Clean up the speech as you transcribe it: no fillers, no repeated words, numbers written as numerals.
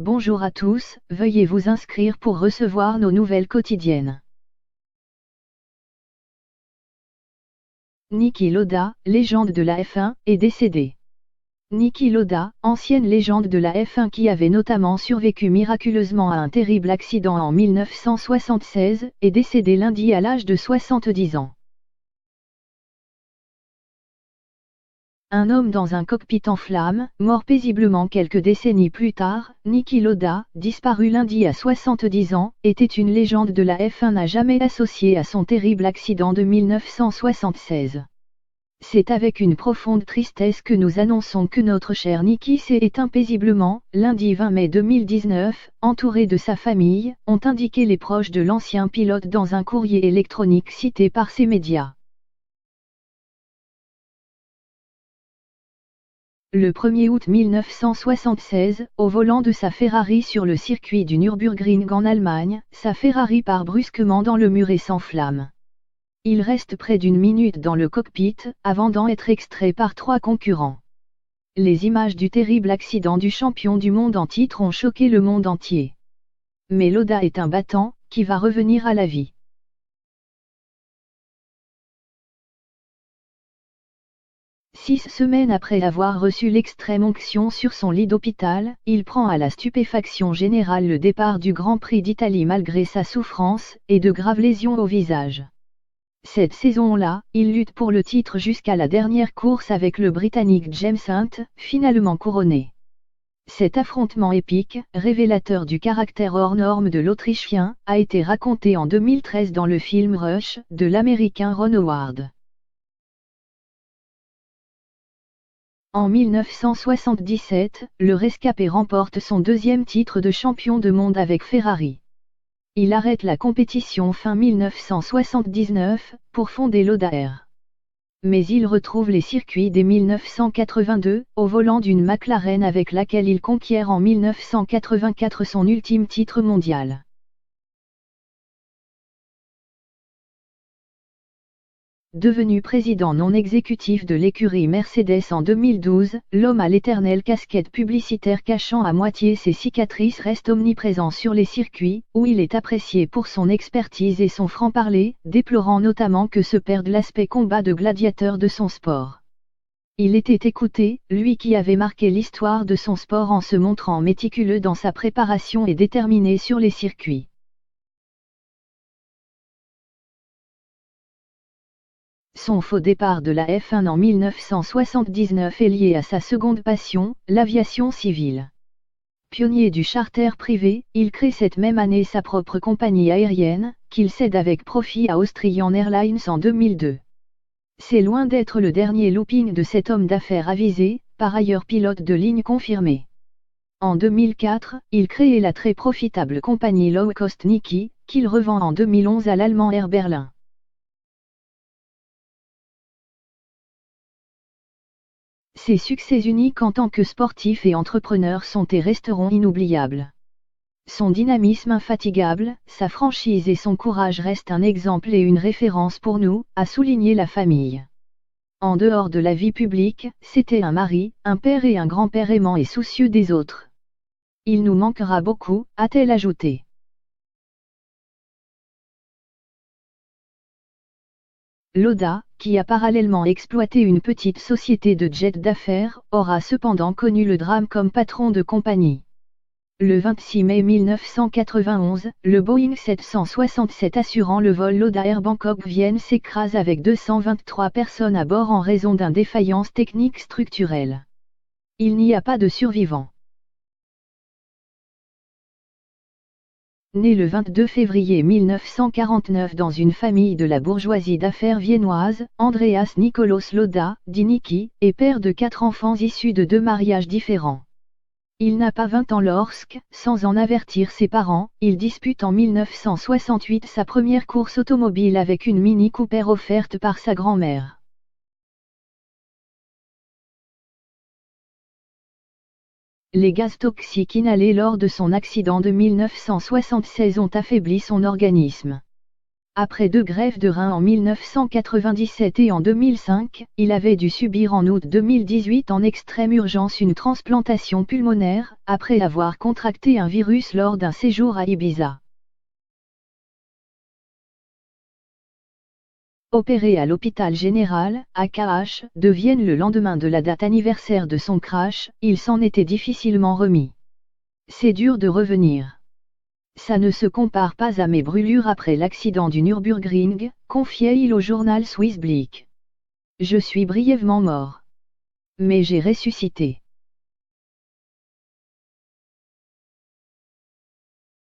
Bonjour à tous, veuillez vous inscrire pour recevoir nos nouvelles quotidiennes. Niki Lauda, légende de la F1, est décédé. Niki Lauda, ancienne légende de la F1 qui avait notamment survécu miraculeusement à un terrible accident en 1976, est décédé lundi à l'âge de 70 ans. Un homme dans un cockpit en flammes, mort paisiblement quelques décennies plus tard, Niki Lauda, disparu lundi à 70 ans, était une légende de la F1 à jamais associée à son terrible accident de 1976. C'est avec une profonde tristesse que nous annonçons que notre cher Niki s'est éteint paisiblement, lundi 20 mai 2019, entouré de sa famille, ont indiqué les proches de l'ancien pilote dans un courrier électronique cité par ces médias. Le 1er août 1976, au volant de sa Ferrari sur le circuit du Nürburgring en Allemagne, sa Ferrari part brusquement dans le mur et s'enflamme. Il reste près d'une minute dans le cockpit, avant d'en être extrait par 3 concurrents. Les images du terrible accident du champion du monde en titre ont choqué le monde entier. Mais Lauda est un battant, qui va revenir à la vie. 6 semaines après avoir reçu l'extrême onction sur son lit d'hôpital, il prend à la stupéfaction générale le départ du Grand Prix d'Italie malgré sa souffrance, et de graves lésions au visage. Cette saison-là, il lutte pour le titre jusqu'à la dernière course avec le Britannique James Hunt, finalement couronné. Cet affrontement épique, révélateur du caractère hors norme de l'Autrichien, a été raconté en 2013 dans le film Rush, de l'Américain Ron Howard. En 1977, le rescapé remporte son 2e titre de champion de monde avec Ferrari. Il arrête la compétition fin 1979, pour fonder Lauda Air. Mais il retrouve les circuits dès 1982, au volant d'une McLaren avec laquelle il conquiert en 1984 son ultime titre mondial. Devenu président non exécutif de l'écurie Mercedes en 2012, l'homme à l'éternelle casquette publicitaire cachant à moitié ses cicatrices reste omniprésent sur les circuits, où il est apprécié pour son expertise et son franc-parler, déplorant notamment que se perde l'aspect combat de gladiateur de son sport. Il était écouté, lui qui avait marqué l'histoire de son sport en se montrant méticuleux dans sa préparation et déterminé sur les circuits. Son faux départ de la F1 en 1979 est lié à sa seconde passion, l'aviation civile. Pionnier du charter privé, il crée cette même année sa propre compagnie aérienne, qu'il cède avec profit à Austrian Airlines en 2002. C'est loin d'être le dernier looping de cet homme d'affaires avisé, par ailleurs pilote de ligne confirmé. En 2004, il crée la très profitable compagnie low-cost Niki, qu'il revend en 2011 à l'allemand Air Berlin. Ses succès uniques en tant que sportif et entrepreneur sont et resteront inoubliables. Son dynamisme infatigable, sa franchise et son courage restent un exemple et une référence pour nous, a souligné la famille. En dehors de la vie publique, c'était un mari, un père et un grand-père aimant et soucieux des autres. Il nous manquera beaucoup, a-t-elle ajouté. Lauda, qui a parallèlement exploité une petite société de jet d'affaires, aura cependant connu le drame comme patron de compagnie. Le 26 mai 1991, le Boeing 767 assurant le vol Lauda Air Bangkok-Vienne s'écrase avec 223 personnes à bord en raison d'une défaillance technique structurelle. Il n'y a pas de survivants. Né le 22 février 1949 dans une famille de la bourgeoisie d'affaires viennoise, Andreas Nikolaus Lauda, dit Niki, est père de 4 enfants issus de 2 mariages différents. Il n'a pas 20 ans lorsque, sans en avertir ses parents, il dispute en 1968 sa première course automobile avec une Mini Cooper offerte par sa grand-mère. Les gaz toxiques inhalés lors de son accident de 1976 ont affaibli son organisme. Après 2 greffes de rein en 1997 et en 2005, il avait dû subir en août 2018 en extrême urgence une transplantation pulmonaire, après avoir contracté un virus lors d'un séjour à Ibiza. Opéré à l'hôpital général, AKH, de Vienne le lendemain de la date anniversaire de son crash, il s'en était difficilement remis. C'est dur de revenir. Ça ne se compare pas à mes brûlures après l'accident du Nürburgring, confiait-il au journal Swiss Blick. Je suis brièvement mort. Mais j'ai ressuscité.